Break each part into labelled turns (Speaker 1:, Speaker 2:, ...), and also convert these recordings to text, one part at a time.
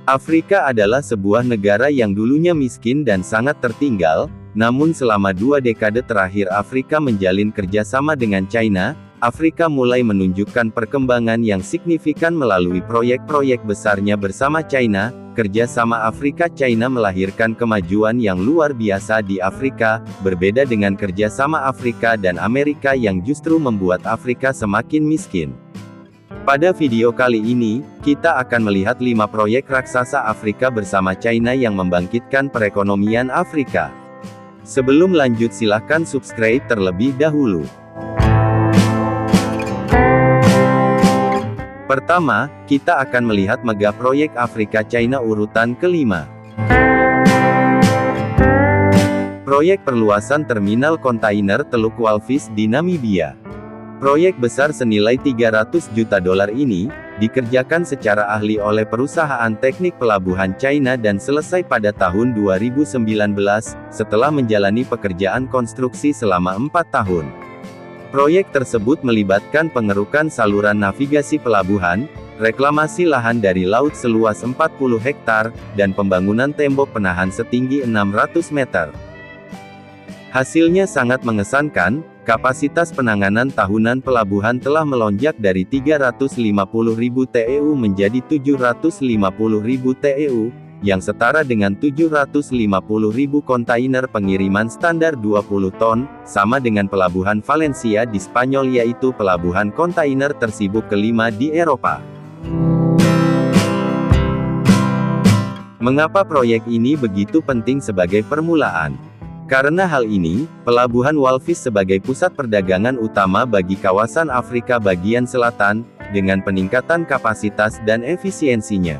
Speaker 1: Afrika adalah sebuah negara yang dulunya miskin dan sangat tertinggal, namun selama 2 dekade terakhir Afrika menjalin kerjasama dengan China. Afrika mulai menunjukkan perkembangan yang signifikan melalui proyek-proyek besarnya bersama China. Kerjasama Afrika-China melahirkan kemajuan yang luar biasa di Afrika, berbeda dengan kerjasama Afrika dan Amerika yang justru membuat Afrika semakin miskin. Pada video kali ini, kita akan melihat 5 proyek raksasa Afrika bersama China yang membangkitkan perekonomian Afrika. Sebelum lanjut silahkan subscribe terlebih dahulu. Pertama, kita akan melihat mega proyek Afrika-China urutan kelima. Proyek perluasan terminal kontainer Teluk Walvis di Namibia. Proyek besar senilai 300 juta dolar ini, dikerjakan secara ahli oleh perusahaan teknik pelabuhan China dan selesai pada tahun 2019, setelah menjalani pekerjaan konstruksi selama 4 tahun. Proyek tersebut melibatkan pengerukan saluran navigasi pelabuhan, reklamasi lahan dari laut seluas 40 hektar, dan pembangunan tembok penahan setinggi 600 meter. Hasilnya sangat mengesankan, kapasitas penanganan tahunan pelabuhan telah melonjak dari 350.000 TEU menjadi 750.000 TEU, yang setara dengan 750.000 kontainer pengiriman standar 20 ton, sama dengan pelabuhan Valencia di Spanyol yaitu pelabuhan kontainer tersibuk kelima di Eropa. Mengapa proyek ini begitu penting sebagai permulaan? Karena hal ini, pelabuhan Walvis sebagai pusat perdagangan utama bagi kawasan Afrika bagian selatan, dengan peningkatan kapasitas dan efisiensinya.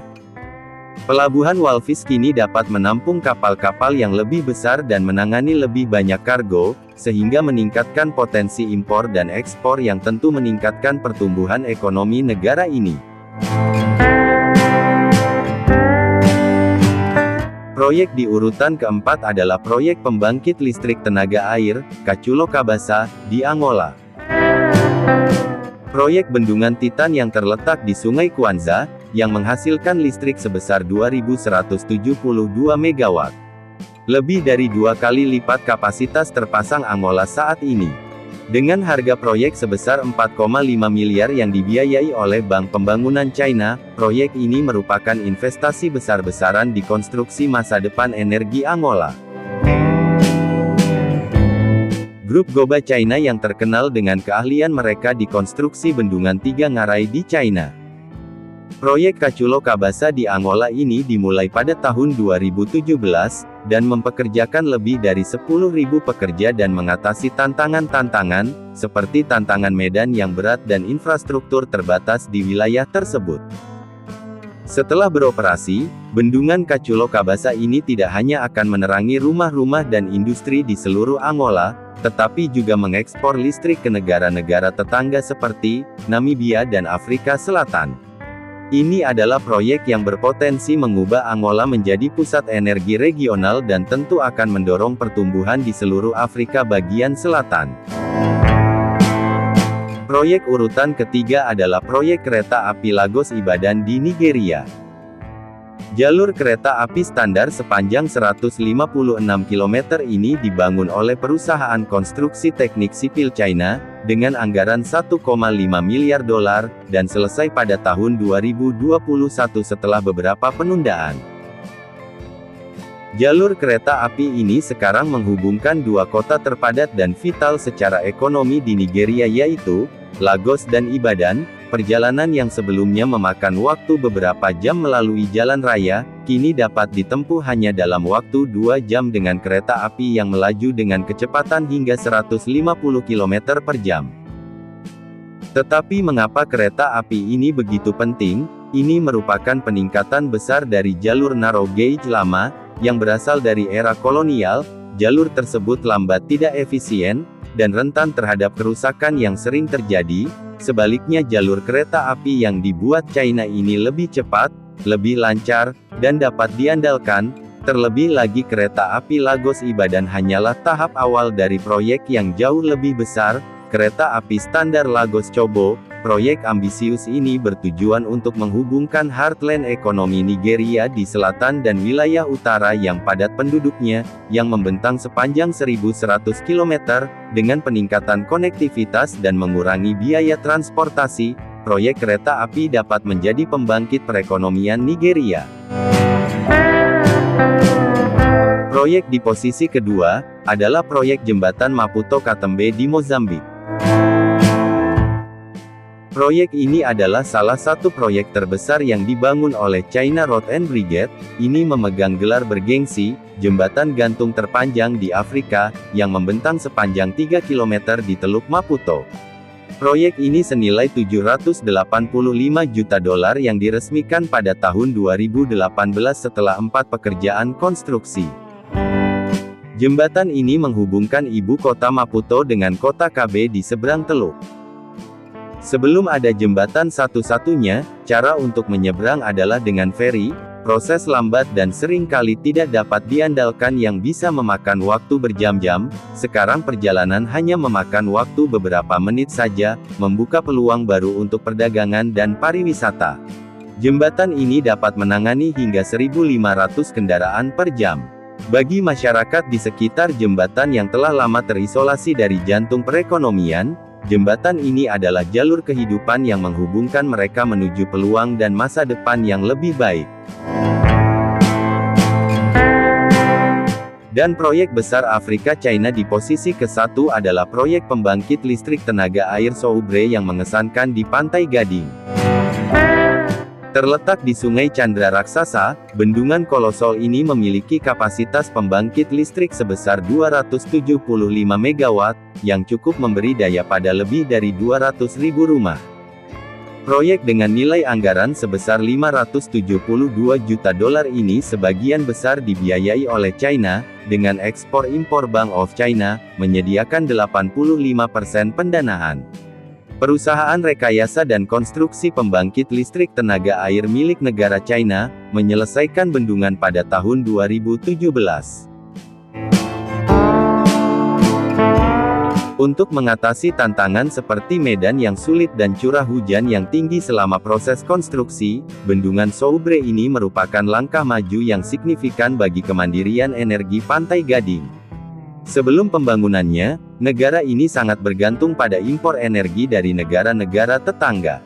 Speaker 1: Pelabuhan Walvis kini dapat menampung kapal-kapal yang lebih besar dan menangani lebih banyak kargo, sehingga meningkatkan potensi impor dan ekspor yang tentu meningkatkan pertumbuhan ekonomi negara ini. Proyek di urutan keempat adalah proyek pembangkit listrik tenaga air, Cachulo Cabasa, di Angola. Proyek bendungan Titan yang terletak di Sungai Kwanza, yang menghasilkan listrik sebesar 2.172 MW. Lebih dari 2 kali lipat kapasitas terpasang Angola saat ini. Dengan harga proyek sebesar 4,5 miliar yang dibiayai oleh Bank Pembangunan China, proyek ini merupakan investasi besar-besaran di konstruksi masa depan energi Angola. Grup Goba China yang terkenal dengan keahlian mereka di konstruksi bendungan 3 ngarai di China. Proyek Cachulo Cabasa di Angola ini dimulai pada tahun 2017, dan mempekerjakan lebih dari 10.000 pekerja dan mengatasi tantangan-tantangan, seperti tantangan medan yang berat dan infrastruktur terbatas di wilayah tersebut. Setelah beroperasi, bendungan Cachulo Cabasa ini tidak hanya akan menerangi rumah-rumah dan industri di seluruh Angola, tetapi juga mengekspor listrik ke negara-negara tetangga seperti Namibia dan Afrika Selatan. Ini adalah proyek yang berpotensi mengubah Angola menjadi pusat energi regional dan tentu akan mendorong pertumbuhan di seluruh Afrika bagian selatan. Proyek urutan ketiga adalah proyek kereta api Lagos-Ibadan di Nigeria. Jalur kereta api standar sepanjang 156 km ini dibangun oleh perusahaan konstruksi teknik sipil China, dengan anggaran 1,5 miliar dolar, dan selesai pada tahun 2021 setelah beberapa penundaan. Jalur kereta api ini sekarang menghubungkan 2 kota terpadat dan vital secara ekonomi di Nigeria yaitu, Lagos dan Ibadan. Perjalanan yang sebelumnya memakan waktu beberapa jam melalui jalan raya, kini dapat ditempuh hanya dalam waktu 2 jam dengan kereta api yang melaju dengan kecepatan hingga 150 km per jam. Tetapi mengapa kereta api ini begitu penting? Ini merupakan peningkatan besar dari jalur narrow gauge lama, yang berasal dari era kolonial. Jalur tersebut lambat, tidak efisien, dan rentan terhadap kerusakan yang sering terjadi. Sebaliknya jalur kereta api yang dibuat China ini lebih cepat, lebih lancar, dan dapat diandalkan. Terlebih lagi kereta api Lagos-Ibadan hanyalah tahap awal dari proyek yang jauh lebih besar, Kereta api standar Lagos-Chobo. Proyek ambisius ini bertujuan untuk menghubungkan heartland ekonomi Nigeria di selatan dan wilayah utara yang padat penduduknya, yang membentang sepanjang 1.100 km, dengan peningkatan konektivitas dan mengurangi biaya transportasi. Proyek kereta api dapat menjadi pembangkit perekonomian Nigeria. Proyek di posisi kedua adalah proyek jembatan Maputo-Katembe di Mozambik. Proyek ini adalah salah satu proyek terbesar yang dibangun oleh China Road and Bridge. Ini memegang gelar bergengsi, jembatan gantung terpanjang di Afrika, yang membentang sepanjang 3 km di Teluk Maputo. Proyek ini senilai 785 juta dolar yang diresmikan pada tahun 2018 setelah 4 pekerjaan konstruksi. Jembatan ini menghubungkan ibu kota Maputo dengan kota Kabe di seberang teluk. Sebelum ada jembatan satu-satunya, cara untuk menyeberang adalah dengan feri. Proses lambat dan sering kali tidak dapat diandalkan yang bisa memakan waktu berjam-jam. Sekarang perjalanan hanya memakan waktu beberapa menit saja, membuka peluang baru untuk perdagangan dan pariwisata. Jembatan ini dapat menangani hingga 1.500 kendaraan per jam. Bagi masyarakat di sekitar jembatan yang telah lama terisolasi dari jantung perekonomian, jembatan ini adalah jalur kehidupan yang menghubungkan mereka menuju peluang dan masa depan yang lebih baik. Dan proyek besar Afrika China di posisi ke-1 adalah proyek pembangkit listrik tenaga air Soubra yang mengesankan di Pantai Gading. Terletak di Sungai Chandra Raksasa, bendungan kolosal ini memiliki kapasitas pembangkit listrik sebesar 275 MW, yang cukup memberi daya pada lebih dari 200.000 rumah. Proyek dengan nilai anggaran sebesar 572 juta dolar ini sebagian besar dibiayai oleh China, dengan ekspor-impor Bank of China, menyediakan 85% pendanaan. Perusahaan rekayasa dan konstruksi pembangkit listrik tenaga air milik negara China, menyelesaikan bendungan pada tahun 2017. Untuk mengatasi tantangan seperti medan yang sulit dan curah hujan yang tinggi selama proses konstruksi, bendungan Soubra ini merupakan langkah maju yang signifikan bagi kemandirian energi Pantai Gading. Sebelum pembangunannya, negara ini sangat bergantung pada impor energi dari negara-negara tetangga.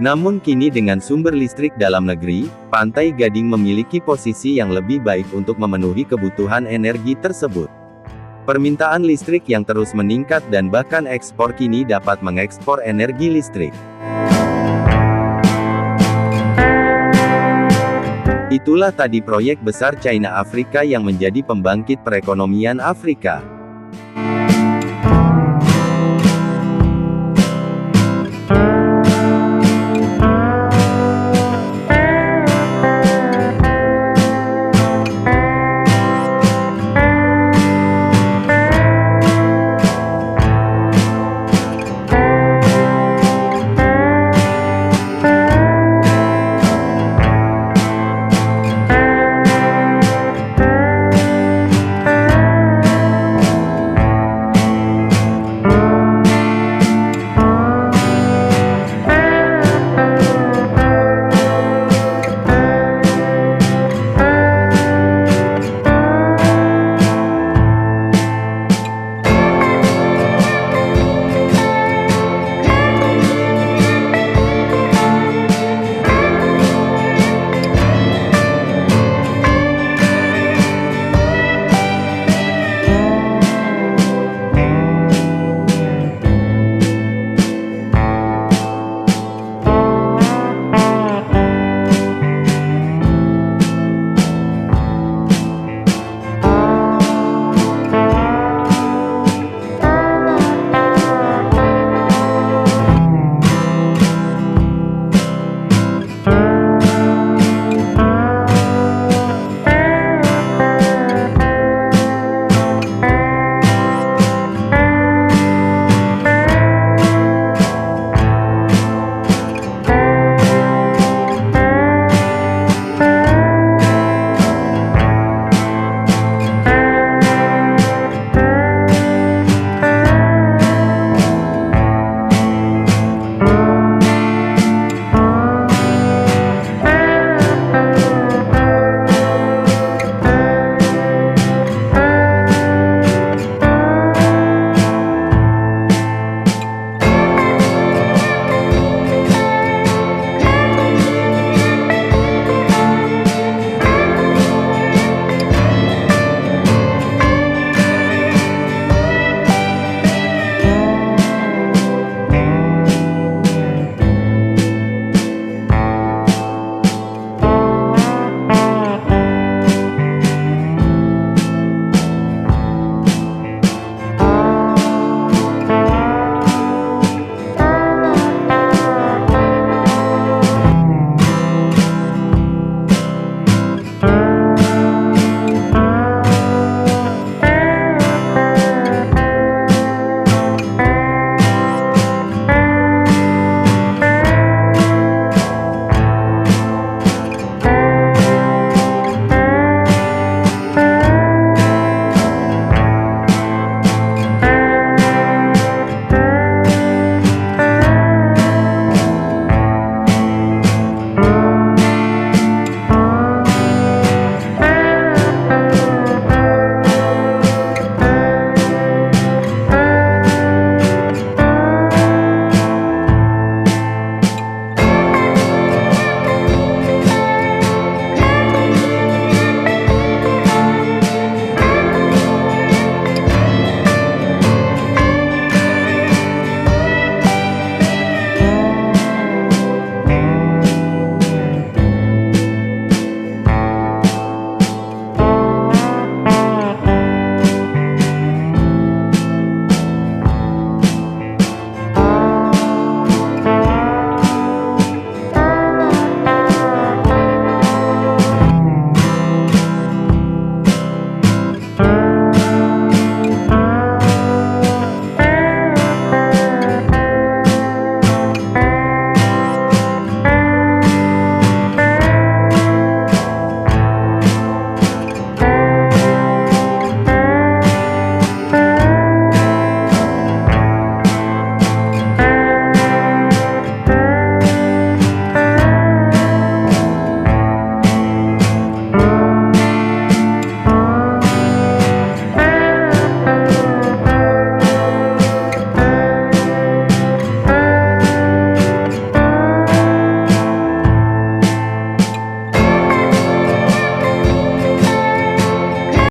Speaker 1: Namun kini dengan sumber listrik dalam negeri, Pantai Gading memiliki posisi yang lebih baik untuk memenuhi kebutuhan energi tersebut. Permintaan listrik yang terus meningkat dan bahkan ekspor kini dapat mengekspor energi listrik. Itulah tadi proyek besar China Afrika yang menjadi pembangkit perekonomian Afrika.